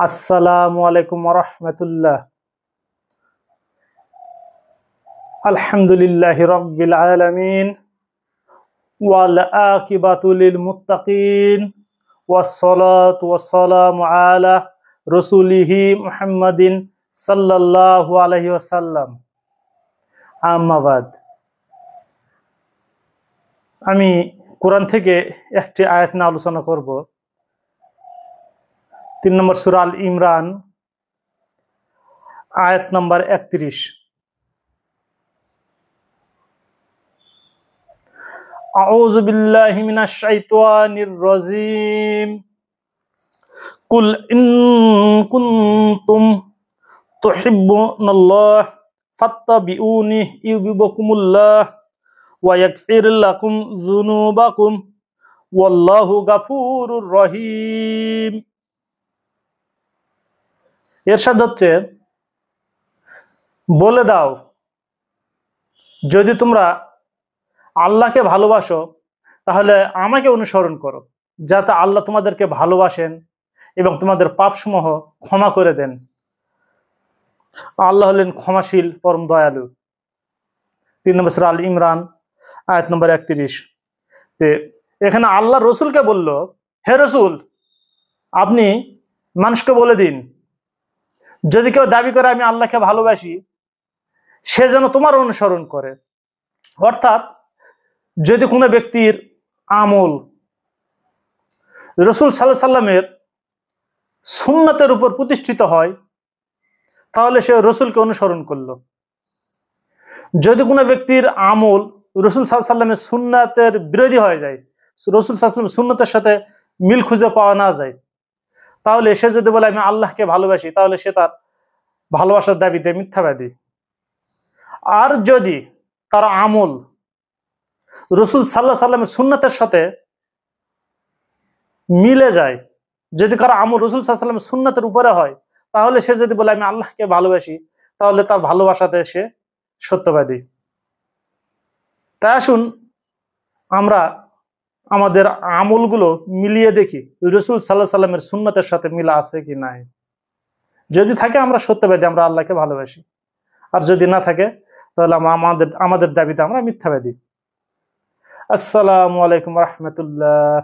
আসসালামু আলাইকুম ওয়া রাহমাতুল্লাহ। আলহামদুলিল্লাহি রাব্বিল আলামিন ওয়াল আকিবাতু লিল মুত্তাকিন ওয়াসসালাতু ওয়াসসালামু আলা রাসূলিহি মুহাম্মাদিন সাল্লাল্লাহু আলাইহি ওয়াসাল্লাম। আম্মা বাদ। আমি কোরআন থেকে একটি আয়াত নিয়ে আলোচনা করব। 3 নম্বর সূরা আল ইমরান আয়াত নম্বর 31। আউযু বিল্লাহি মিনাশ শাইতানির রাজীম। কুল ইন কুনতুম তুহিব্বুনাল্লাহ ফাত্তাবিউনি ইউহিব্বুকুমুল্লাহ ওয়া ইয়াগফির লাকুম যুনুবাকুম ওয়াল্লাহু গাফুরুর রহিম। ইরশাদ হচ্ছে, বলে দাও, যদি তোমরা আল্লাহকে ভালোবাসো তাহলে আমাকে অনুসরণ করো, যাতে আল্লাহ তোমাদেরকে ভালোবাসেন এবং তোমাদের পাপসমূহ ক্ষমা করে দেন। আল্লাহ হলেন ক্ষমাশীল, পরম দয়ালু। 3 নম্বর সূরা আল ইমরান আয়াত নম্বর 31। এখানে আল্লাহ রসুলকে বলল, হে রসুল, আপনি মানুষকে বলে দিন, যদি কেউ দাবি করে আমি আল্লাহকে ভালোবাসি, সে যেন তোমার অনুসরণ করে। অর্থাৎ যদি কোনো ব্যক্তির আমল রসুল সাল্লাল্লাহু আলাইহি সাল্লামের সুন্নাতের উপর প্রতিষ্ঠিত হয়, তাহলে সে রসুলকে অনুসরণ করলো। যদি কোনো ব্যক্তির আমল রসুল সাল্লাল্লাহু আলাইহি সাল্লামের সুন্নাতের বিরোধী হয়ে যায়, রসুল সাল্লাল্লাহু আলাইহি সাল্লামের সুন্নাতের সাথে মিল খুঁজে পাওয়া না যায়, তাহলে সে যদি বলে আমি আল্লাহকে ভালোবাসি, তাহলে সে তার ভালোবাসার দাবিতে মিথ্যাবাদী। আর যদি তার আমল রসুল সাল্লাল্লাহু আলাইহি সাল্লামের সুন্নাতের সাথে মিলে যায়, যদি কারো আমল রসুল সাল্লাল্লাহু আলাইহি সাল্লামের সুন্নাতের উপরে হয়, তাহলে সে যদি বলে আমি আল্লাহকে ভালোবাসি, তাহলে তার ভালোবাসাতে সে সত্যবাদী। তাই আসুন আমরা আমাদের আমলগুলো মিলিয়ে দেখি রসুল সাল্লাল্লাহু আলাইহি সাল্লামের সুন্নাতের সাথে মিল আছে কি নাই। যদি থাকে আমরা সত্যবাদী, আমরা আল্লাহকে ভালোবাসি। আর যদি না থাকে তাহলে আমাদের দাবিতে আমরা মিথ্যাবাদী। আসসালামু আলাইকুম ওয়া রাহমাতুল্লাহ।